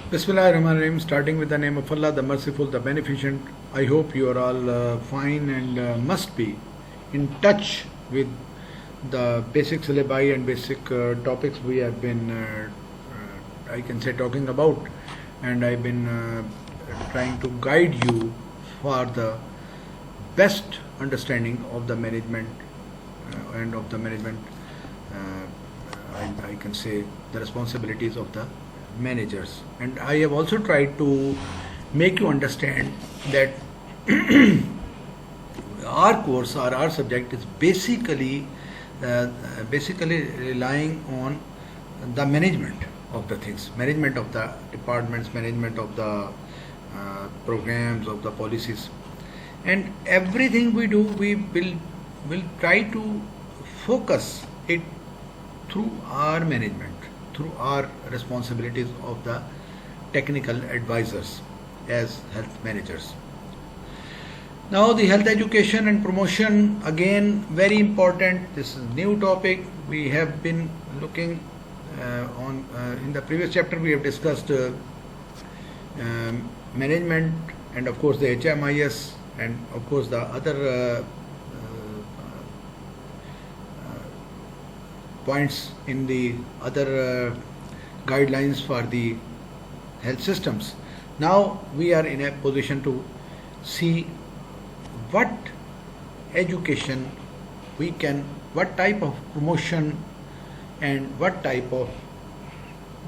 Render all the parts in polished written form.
Bismillahirrahmanirrahim. Starting with the name of Allah, the Merciful, the Beneficent. I hope you are all fine and must be in touch with the basic syllabi and basic topics we have been, I can say, talking about, and I've been trying to guide you for the best understanding of the management and of the management. I can say the responsibilities of the managers, and I have also tried to make you understand that our course or our subject is basically relying on the management of the things, management of the departments, management of the programs, of the policies, and everything we do, we will try to focus it through our management, through our responsibilities of the technical advisors as health managers. Now the health education and promotion, again very important. This is new topic. We have been looking on in the previous chapter we have discussed management and of course the HMIS and of course the other points in the other guidelines for the health systems. Now we are in a position to see what education we can, what type of promotion and what type of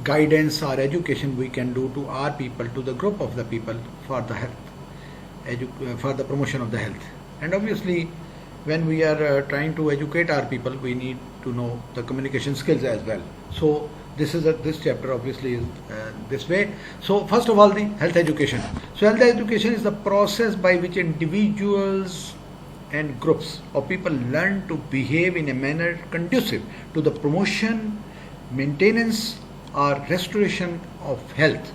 guidance or education we can do to our people, to the group of the people for the health, for the promotion of the health. And obviously when we are trying to educate our people, we need to know the communication skills as well. So this is this chapter obviously is this way. So first of all, the health education. So health education is the process by which individuals and groups of people learn to behave in a manner conducive to the promotion, maintenance or restoration of health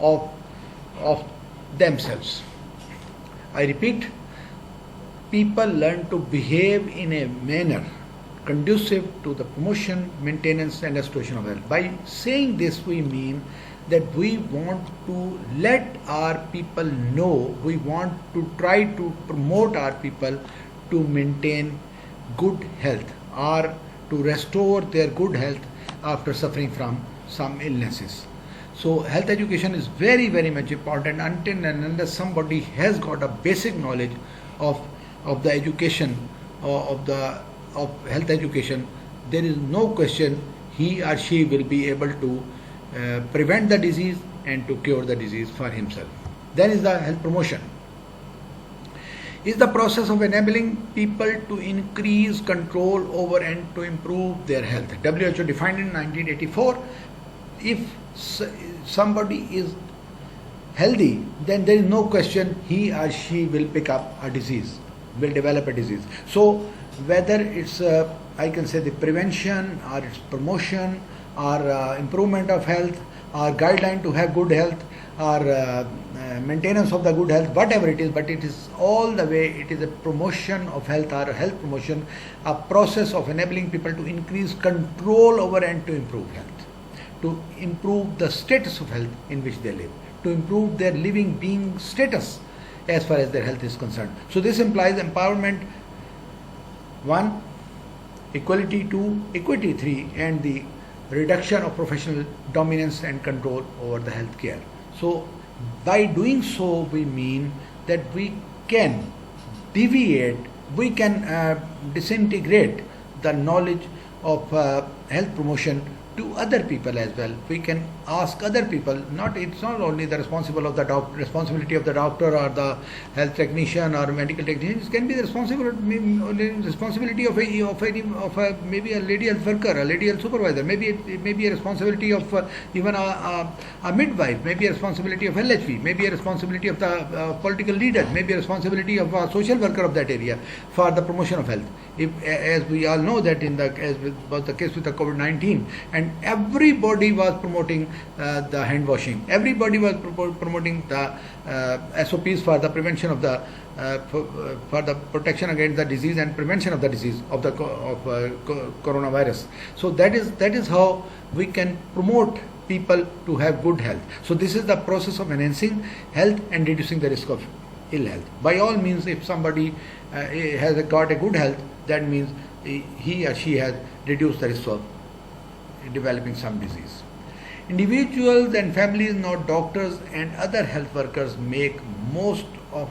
of themselves. I repeat, people learn to behave in a manner conducive to the promotion, maintenance and restoration of health. By saying this, we mean that we want to let our people know, we want to try to promote our people to maintain good health or to restore their good health after suffering from some illnesses. So health education is very, very much important. Until and unless somebody has got a basic knowledge of the education of health education, there is no question he or she will be able to prevent the disease and to cure the disease for himself. Then is the health promotion. Is the process of enabling people to increase control over and to improve their health. WHO defined in 1984, if somebody is healthy, then there is no question he or she will pick up a disease, will develop a disease. So whether it's I can say the prevention or its promotion or improvement of health or guideline to have good health or maintenance of the good health, whatever it is, but it is all the way, it is a promotion of health or health promotion, a process of enabling people to increase control over and to improve health, to improve the status of health in which they live, to improve their living being status as far as their health is concerned. So this implies empowerment 1, equality 2, equity 3, and the reduction of professional dominance and control over the health care. So by doing so, we mean that we can deviate, we can disintegrate the knowledge of health promotion to other people as well. We can ask other people, it's not only the responsibility of the doctor or the health technician or medical technician, it can be the responsibility of maybe a lady health worker, a lady health supervisor, maybe it may be a responsibility of even a midwife, maybe a responsibility of LHV, maybe a responsibility of the political leader, maybe a responsibility of a social worker of that area for the promotion of health. As we all know that as was the case with the COVID-19, and everybody was promoting the hand washing, everybody was promoting the SOPs for the prevention of the for the protection against the disease and prevention of the disease of the coronavirus. So that is how we can promote people to have good health. So this is the process of enhancing health and reducing the risk of ill health. By all means, if somebody has got a good health, that means he or she has reduced the risk of developing some disease. Individuals and families, not doctors and other health workers, make most of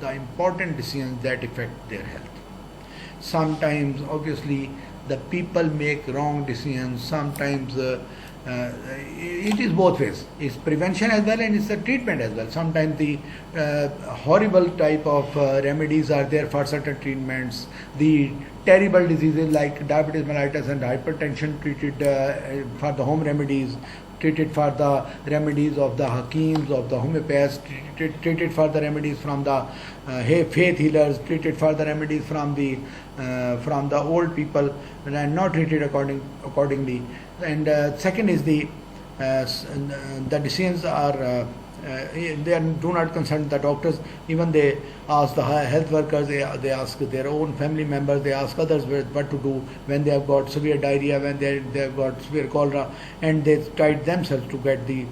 the important decisions that affect their health. Sometimes, obviously, the people make wrong decisions. Sometimes it is both ways. It's prevention as well and it's the treatment as well. Sometimes the horrible type of remedies are there for certain treatments. The terrible diseases like diabetes mellitus and hypertension treated for the home remedies, treated for the remedies of the hakims, of the homeopaths, treated for the remedies from the faith healers, treated for the remedies from the old people, and not treated accordingly. And second is the decisions are do not concern the doctors. Even they ask the health workers, they ask their own family members, they ask others what to do when they have got severe diarrhea, when they have got severe cholera, and they try themselves to get the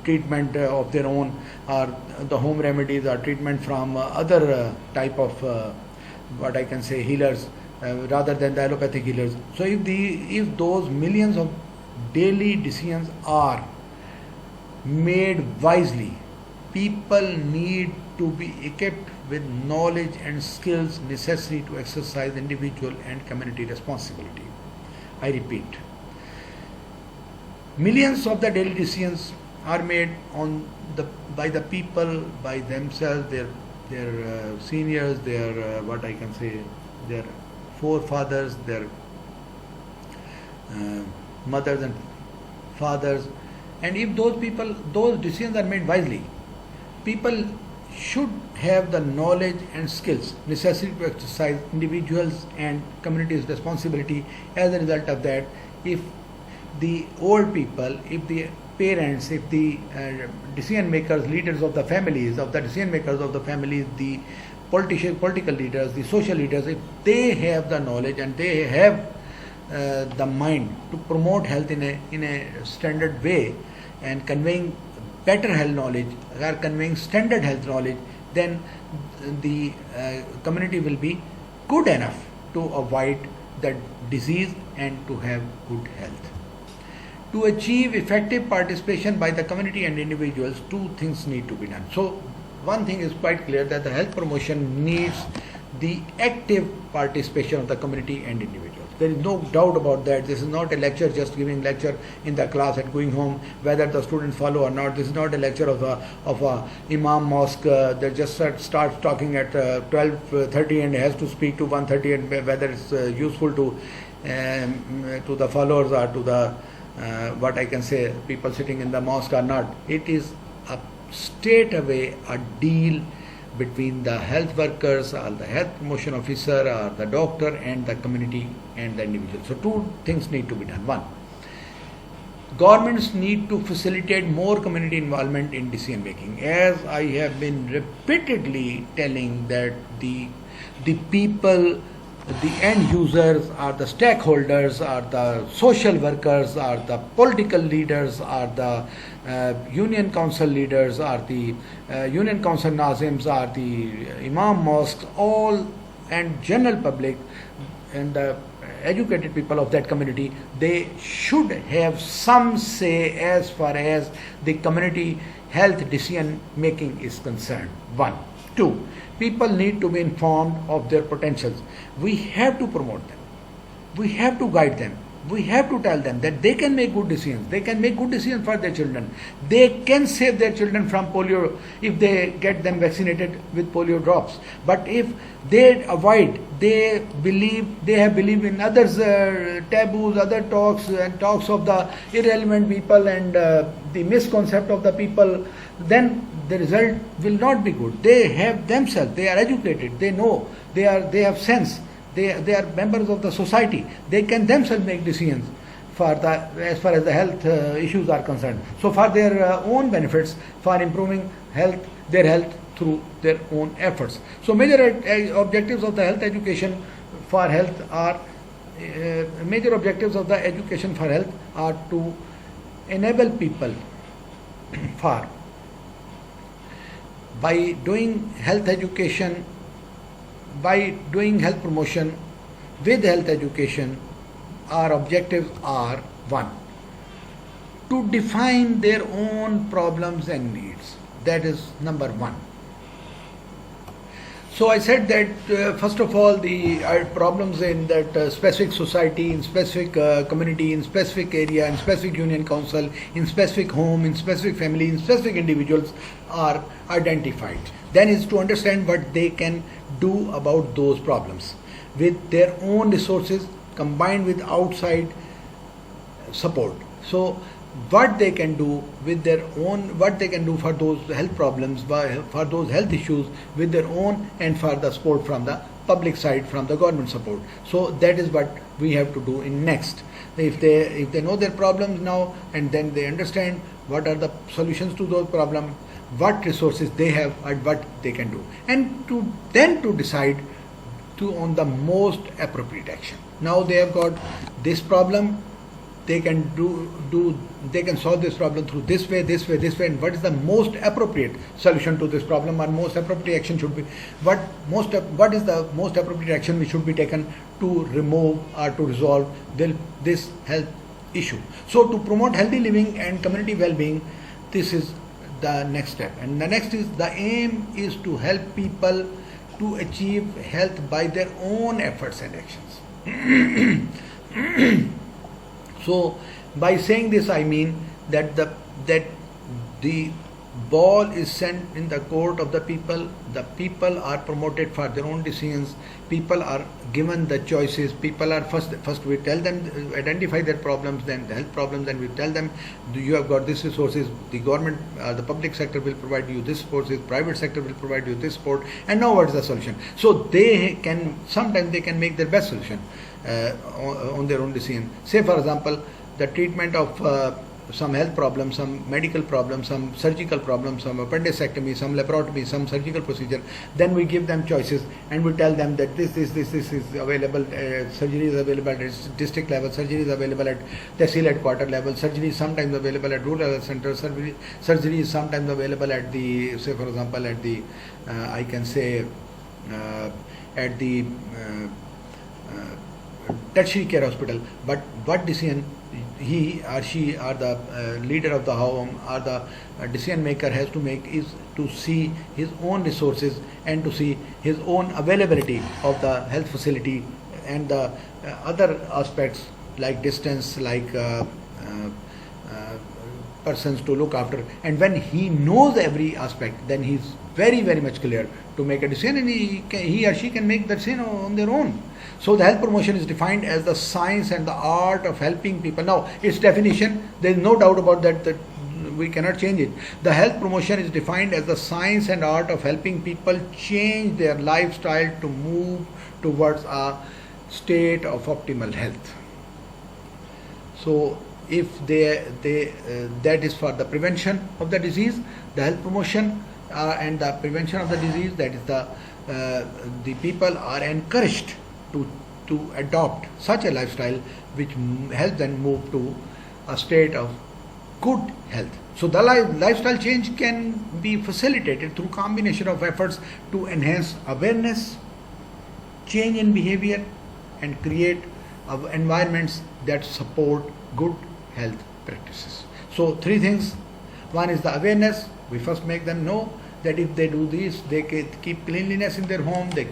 treatment of their own, or the home remedies, or treatment from other type of what I can say healers, rather than the allopathic healers. So if those millions of daily decisions are made wisely, people need to be equipped with knowledge and skills necessary to exercise individual and community responsibility. I repeat, millions of the daily decisions are made by the people, by themselves, their seniors, their what I can say, their forefathers, their mothers and fathers. And if those decisions are made wisely, people should have the knowledge and skills necessary to exercise individuals and communities' responsibility. As a result of that, if the old people, if the parents, if the decision makers, leaders of the families, the political leaders, the social leaders, if they have the knowledge and they have the mind to promote health in a standard way and conveying better health knowledge or conveying standard health knowledge, then the community will be good enough to avoid the disease and to have good health. To achieve effective participation by the community and individuals, two things need to be done. So one thing is quite clear, that the health promotion needs the active participation of the community and individuals. There is no doubt about that. This is not a lecture, just giving lecture in the class and going home, whether the students follow or not. This is not a lecture of a imam mosque that just starts talking at 12:30 and has to speak to 1:30, and whether it's useful to the followers or to the what I can say people sitting in the mosque or not. It is a straight away a deal between the health workers or the health promotion officer or the doctor and the community and the individual. So two things need to be done. One, governments need to facilitate more community involvement in decision making. As I have been repeatedly telling, that the people, the end users, are the stakeholders, are the social workers, are the political leaders, are the union council leaders, are the union council nazims, are the imam mosques, all, and general public and the educated people of that community. They should have some say as far as the community health decision making is concerned. One. Two, people need to be informed of their potentials. We have to promote them. We have to guide them. We have to tell them that they can make good decisions. They can make good decisions for their children. They can save their children from polio if they get them vaccinated with polio drops. But if they avoid, they have believed in others' taboos, other talks, and talks of the irrelevant people and the misconcept of the people, then the result will not be good. They have themselves, they are educated, they know, they have sense. They are members of the society. They can themselves make decisions as far as the health issues are concerned. So for their own benefits, for improving their health through their own efforts. So major objectives of the health education for health are major objectives of the education for health are to enable people for by doing health education, by doing health promotion with health education. Our objectives are: one, to define their own problems and needs. That is number one. So I said that first of all, the problems in that specific society, in specific community, in specific area, in specific union council, in specific home, in specific family, in specific individuals are identified. Then is to understand what they can do about those problems with their own resources combined with outside support. So what they can do with their own, what they can do for those health problems, for those health issues with their own, and for the support from the public side, from the government support. So that is what we have to do in next. If they know their problems now, and then they understand what are the solutions to those problems, what resources they have, and what they can do, and to decide on the most appropriate action. Now they have got this problem, they can they can solve this problem through this way, and what is the most appropriate solution to this problem, or most appropriate action should be, what is the most appropriate action which should be taken to remove or to resolve this health issue. So to promote healthy living and community well-being, this is the next step. And the next is, the aim is to help people to achieve health by their own efforts and actions. So by saying this, I mean that the ball is sent in the court of the people. The people are promoted for their own decisions. People are given the choices. People are first we tell them, identify their problems, then the health problems, and we tell them, you have got this resources. The government, the public sector will provide you this resources. Private sector will provide you this support. And now what is the solution? So sometimes they can make their best solution on their own decision. Say for example, the treatment of some health problem, some medical problem, some surgical problem, some appendectomy, some laparotomy, some surgical procedure. Then we give them choices and we tell them that this is available, surgery is available at district level, surgery is available at tehsil headquarter level, surgery is sometimes available at rural health center, surgery is sometimes available at the, say for example, at the, I can say, at the tertiary care hospital. But what decision he or she or the leader of the home or the decision maker has to make is to see his own resources and to see his own availability of the health facility and the other aspects like distance, like persons to look after. And when he knows every aspect, then he's very much clear to make a decision, and he or she can make the decision on their own. So the health promotion is defined as the science and the art of helping people. Now its definition, there is no doubt about that we cannot change it. The health promotion is defined as the science and art of helping people change their lifestyle to move towards a state of optimal health. So if that is for the prevention of the disease, the health promotion and the prevention of the disease, that is the people are encouraged to adopt such a lifestyle which helps them move to a state of good health. So the lifestyle change can be facilitated through combination of efforts to enhance awareness, change in behavior, and create environments that support good health practices. So three things. One is the awareness. We first make them know that if they do this, they keep cleanliness in their home, they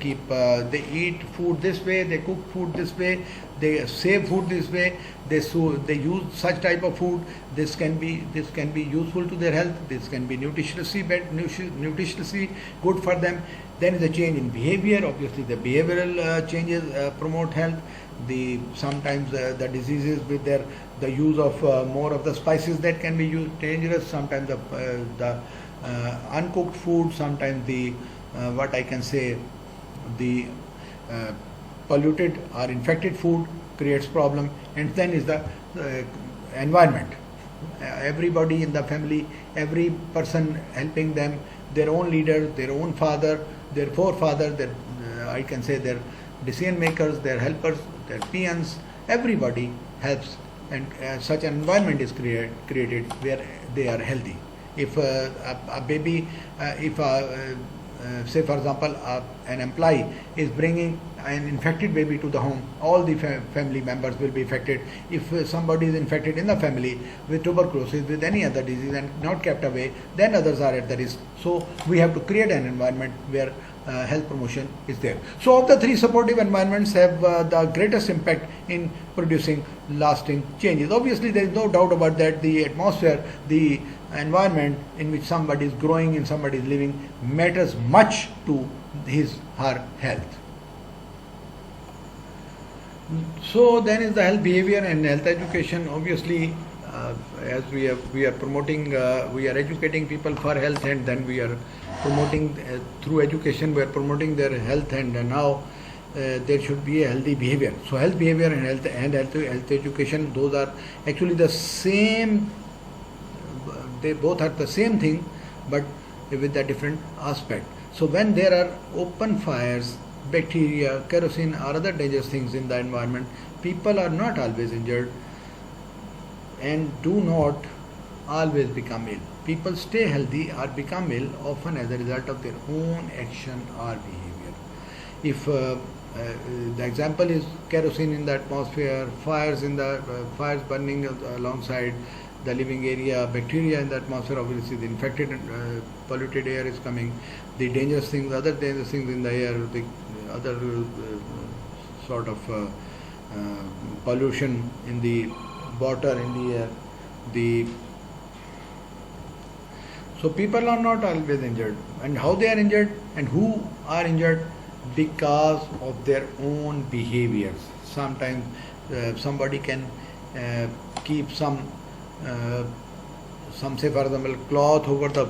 eat food this way, they cook food this way, they save food this way, they use such type of food. This can be useful to their health. This can be nutritiously good for them. Then is a change in behavior. Obviously, the behavioral changes promote health. Sometimes the diseases with the use of more of the spices that can be used dangerous. Sometimes the uncooked food, sometimes what I can say, the polluted or infected food creates problem. And then is the environment. Everybody in the family, every person helping them, their own leader, their own father, their forefather, I can say their decision makers, their helpers, their peons, everybody helps, and such an environment is created where they are healthy. If a baby, if say for example an employee is bringing an infected baby to the home, all the family members will be affected. If somebody is infected in the family with tuberculosis, with any other disease and not kept away, then others are at the risk. So we have to create an environment where health promotion is there. So of the three, supportive environments have the greatest impact in producing lasting changes. Obviously there is no doubt about that. The atmosphere, the environment in which somebody is growing and somebody is living matters much to his her health. So then is the health behavior and health education. Obviously, as we are promoting, we are educating people for health, and then we are promoting through education. We are promoting their health, and now there should be a healthy behavior. So health behavior and health education, those are actually the same. They both are the same thing, but with a different aspect. So when there are open fires, bacteria, kerosene or other dangerous things in the environment, people are not always injured and do not always become ill. People stay healthy or become ill often as a result of their own action or behavior. If the example is kerosene in the atmosphere, fires burning alongside the living area, bacteria in the atmosphere, obviously the infected polluted air is coming, the dangerous things, other dangerous things in the air, the other sort of pollution in the water, in the air, so people are not always injured. And how they are injured and who are injured? Because of their own behaviors. Sometimes somebody can keep some say for example cloth over the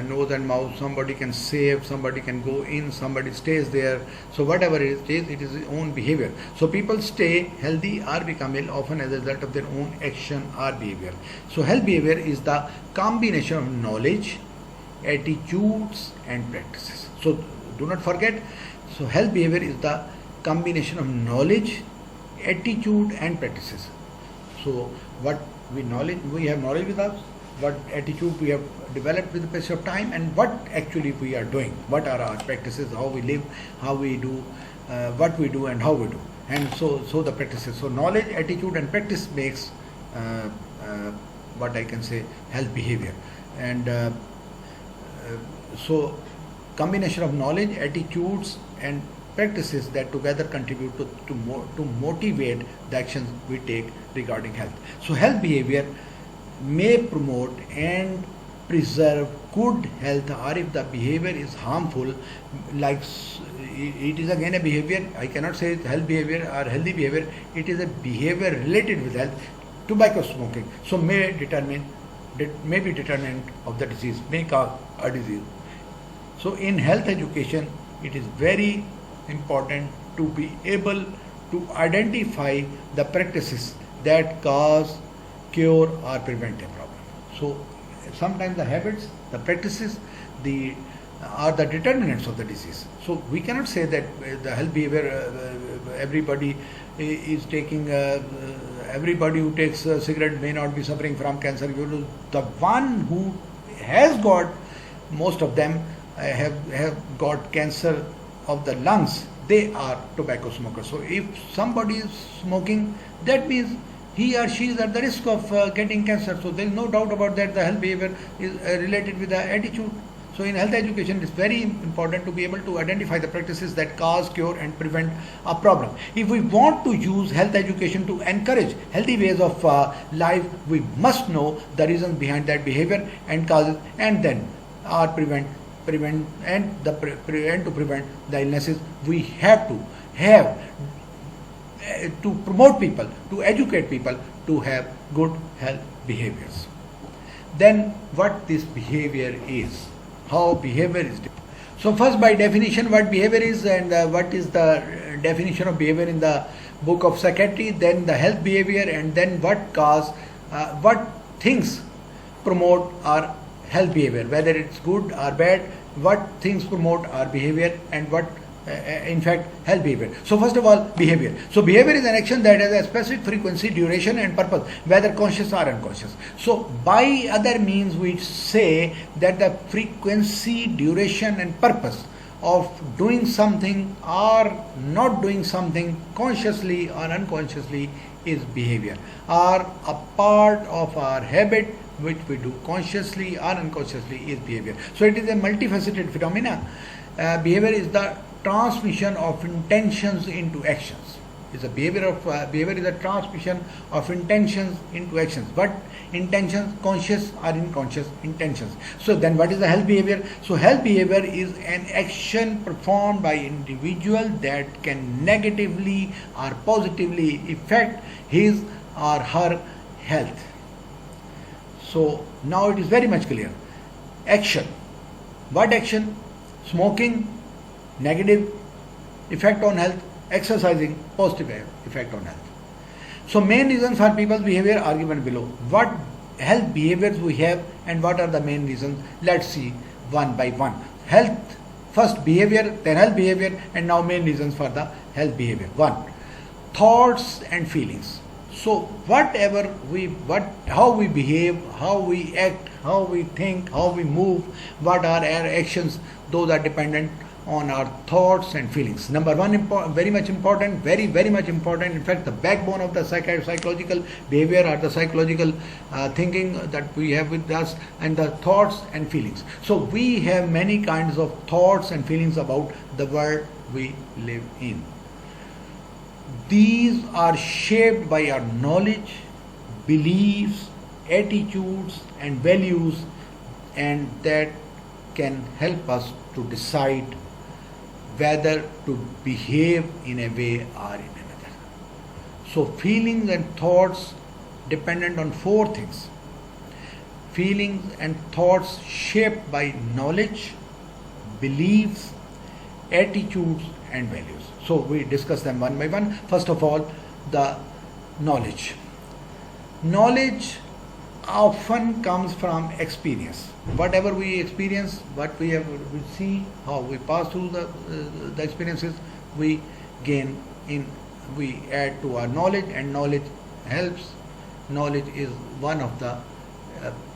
nose and mouth, somebody can save, somebody can go in, somebody stays there. So whatever it is his own behavior. So people stay healthy or become ill often as a result of their own action or behavior. So health behavior is the combination of knowledge, attitudes and practices. So do not forget, so health behavior is the combination of knowledge, attitude and practices. So what we have knowledge with us, what attitude we have developed with the passage of time, and what actually we are doing, what are our practices, how we live, how we do, what we do and how we do. And so the practices, so knowledge, attitude and practice makes what I can say health behavior. And so combination of knowledge, attitudes and practices that together contribute to motivate the actions we take regarding health. So health behavior may promote and preserve good health, or if the behavior is harmful, like it is again a behavior, I cannot say health behavior or healthy behavior, it is a behavior related with health. Tobacco smoking, so may be determinant of the disease, may cause a disease. So in health education, it is very important to be able to identify the practices that cause, cure or prevent a problem. So sometimes the habits, the practices, are the determinants of the disease. So we cannot say that the health behavior, everybody is taking, everybody who takes a cigarette may not be suffering from cancer. The one who has got, most of them have got cancer of the lungs, they are tobacco smokers. So if somebody is smoking, that means he or she is at the risk of getting cancer. So there is no doubt about that. The health behavior is related with the attitude. So in health education, it is very important to be able to identify the practices that cause, cure and prevent a problem. If we want to use health education to encourage healthy ways of life, we must know the reasons behind that behavior and causes, and then prevent the illnesses. We have to promote people, to educate people to have good health behaviors. Then what this behavior is, how behavior is different. So first, by definition, what behavior is, and what is the definition of behavior in the book of psychiatry, then the health behavior, and then what things promote our health behavior, whether it's good or bad, what things promote our behavior and what in fact, health behavior. So first of all, behavior. So behavior is an action that has a specific frequency, duration and purpose, whether conscious or unconscious. So by other means, we say that the frequency, duration and purpose of doing something or not doing something consciously or unconsciously is behavior, or a part of our habit which we do consciously or unconsciously is behavior. So it is a multifaceted phenomena. Behavior is the transmission of intentions into actions. Is a behavior is a transmission of intentions into actions. What intentions? Conscious or unconscious intentions. So then what is the health behavior? So health behavior is an action performed by individual that can negatively or positively affect his or her health. So now it is very much clear. Action. What action? Smoking, negative effect on health. Exercising, positive effect on health. So main reasons for people's behavior are given below. What health behaviors we have and what are the main reasons? Let's see one by one. Health, first behavior, then health behavior, and now main reasons for the health behavior. 1. Thoughts and feelings. So how we behave, how we act, how we think, how we move, what are our actions, those are dependent on our thoughts and feelings. Number one, very much important, very much important. In fact, the backbone of the psychological behavior or the psychological thinking that we have with us, and the thoughts and feelings. So we have many kinds of thoughts and feelings about the world we live in. These are shaped by our knowledge, beliefs, attitudes and values, and that can help us to decide whether to behave in a way or in another. So feelings and thoughts dependent on 4 things. Feelings and thoughts shaped by knowledge, beliefs, attitudes and values. So we discuss them one by one. First of all, the knowledge. Knowledge often comes from experience. Whatever we experience, what we see, how we pass through the experiences, we gain we add to our knowledge, and knowledge helps. Knowledge is one of the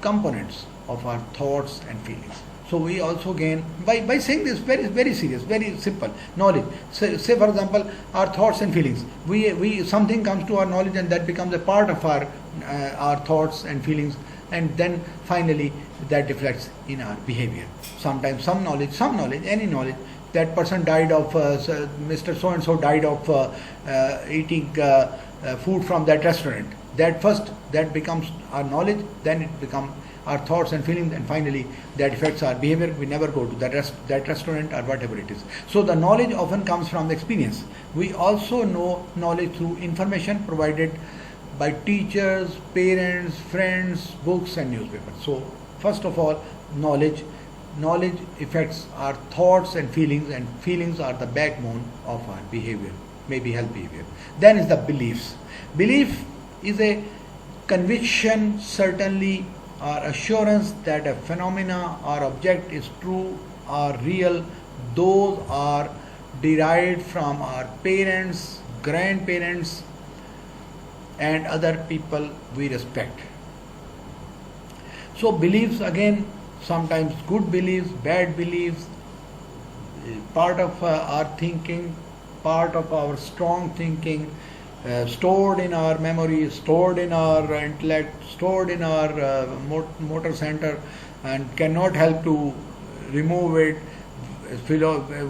components of our thoughts and feelings. So we also gain by saying this very serious, very simple. Knowledge. Say for example, our thoughts and feelings. We something comes to our knowledge and that becomes a part of our thoughts and feelings, and then finally that reflects in our behavior. Sometimes some knowledge, any knowledge. That person died of Mr. So and so died of eating food from that restaurant. That becomes our knowledge. Then it becomes our thoughts and feelings, and finally that affects our behavior. We never go to that restaurant or whatever it is. So the knowledge often comes from experience. We also know knowledge through information provided by teachers, parents, friends, books and newspapers. So first of all, knowledge affects our thoughts and feelings are the backbone of our behavior, maybe health behavior. Then is the beliefs. Belief is a conviction, certainly, or assurance that a phenomena or object is true or real. Those are derived from our parents, grandparents and other people we respect. So beliefs, again, sometimes good beliefs, bad beliefs, part of our thinking, part of our strong thinking, stored in our memory, stored in our intellect, stored in our motor center, and cannot help to remove it.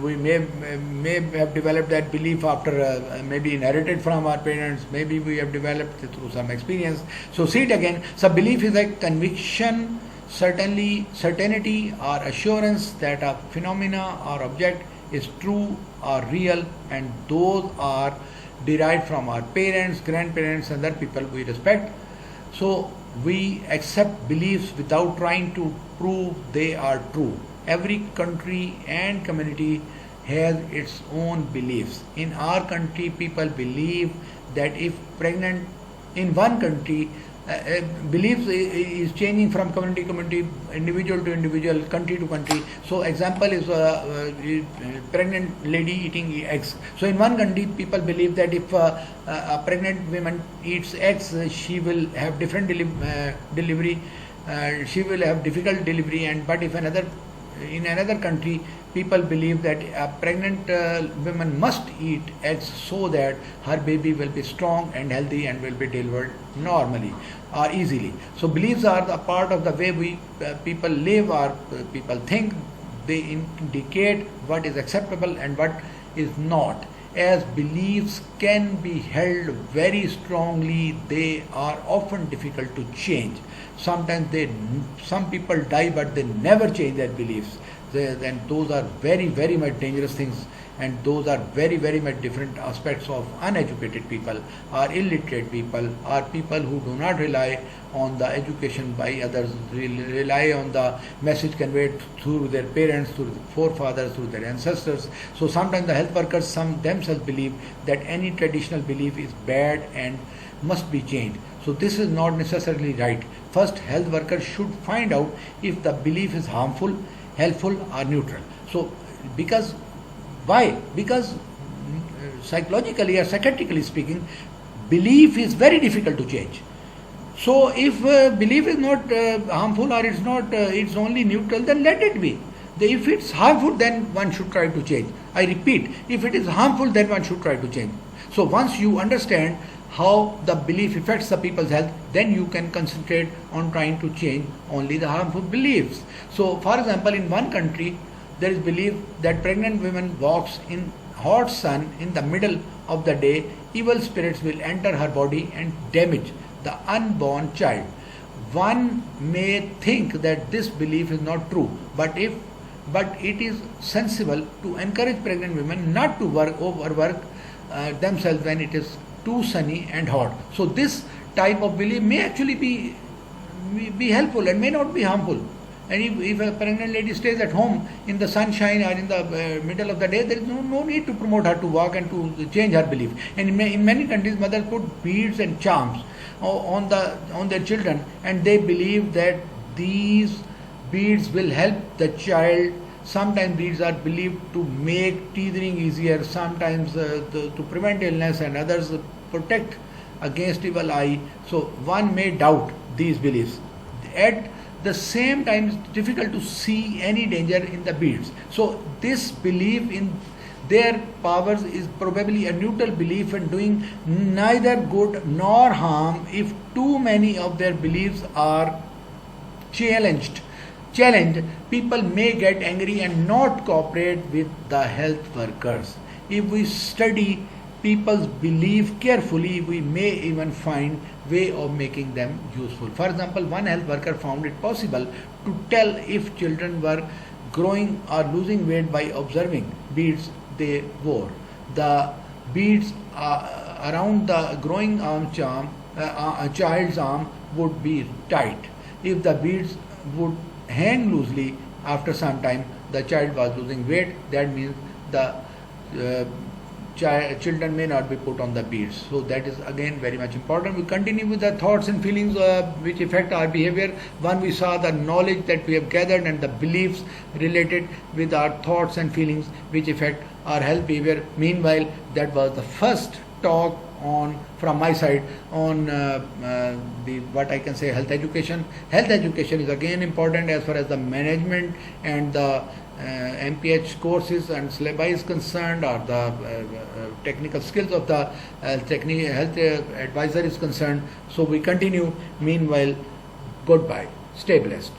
We may have developed that belief after maybe inherited from our parents, maybe we have developed it through some experience. So see it again. So belief is a conviction, certainty or assurance that a phenomena or object is true or real, and those are derived from our parents, grandparents and other people we respect. So we accept beliefs without trying to prove they are true. Every country and community has its own beliefs. In our country, people believe that if pregnant, in one country, beliefs is changing from community to community, individual to individual, country to country. So example is pregnant lady eating eggs. So in one country people believe that if a pregnant woman eats eggs, she will have different delivery, she will have difficult delivery. And but if in another country people believe that a pregnant woman must eat eggs so that her baby will be strong and healthy and will be delivered normally or easily. So beliefs are the part of the way we people live or people think. They indicate what is acceptable and what is not. As beliefs can be held very strongly, they are often difficult to change. Sometimes some people die, but they never change their beliefs. Then those are very, very much dangerous things, and those are very, very much different aspects of uneducated people, or illiterate people, or people who do not rely on the education by others, rely on the message conveyed through their parents, through their forefathers, through their ancestors. So sometimes the health workers themselves believe that any traditional belief is bad and must be changed. So this is not necessarily right. First, health workers should find out if the belief is harmful, helpful or neutral. So why? Because psychologically or psychiatrically speaking, belief is very difficult to change. So if belief is not harmful or it's only neutral, then let it be. If it's harmful, then one should try to change. I repeat, if it is harmful, then one should try to change. So once you understand how the belief affects the people's health, then you can concentrate on trying to change only the harmful beliefs. So for example, in one country there is belief that pregnant women walks in hot sun in the middle of the day, evil spirits will enter her body and damage the unborn child. One may think that this belief is not true, but it is sensible to encourage pregnant women not to overwork themselves when it is too sunny and hot. So this type of belief may actually be helpful and may not be harmful. And if a pregnant lady stays at home in the sunshine or in the middle of the day, there is no need to promote her to walk and to change her belief. And in many countries, mothers put beads and charms on their children, and they believe that these beads will help the child. Sometimes beads are believed to make teething easier, sometimes to prevent illness, and others protect against evil eye. So one may doubt these beliefs. At the same time, it's difficult to see any danger in the beads. So this belief in their powers is probably a neutral belief and doing neither good nor harm. If too many of their beliefs are challenged, people may get angry and not cooperate with the health workers. If we study people's belief carefully, we may even find way of making them useful. For example, one health worker found it possible to tell if children were growing or losing weight by observing beads they wore. The beads around the growing child's arm would be tight. If the beads would hang loosely, after some time the child was losing weight, that means the children may not be put on the beads. So that is again very much important. We continue with the thoughts and feelings which affect our behavior. One, we saw the knowledge that we have gathered and the beliefs related with our thoughts and feelings which affect our health behavior. Meanwhile, that was the first talk from my side on what I can say health education. Health education is again important as far as the management and the MPH courses and syllabi is concerned, or the technical skills of the health advisor is concerned. So we continue. Meanwhile, goodbye. Stay blessed.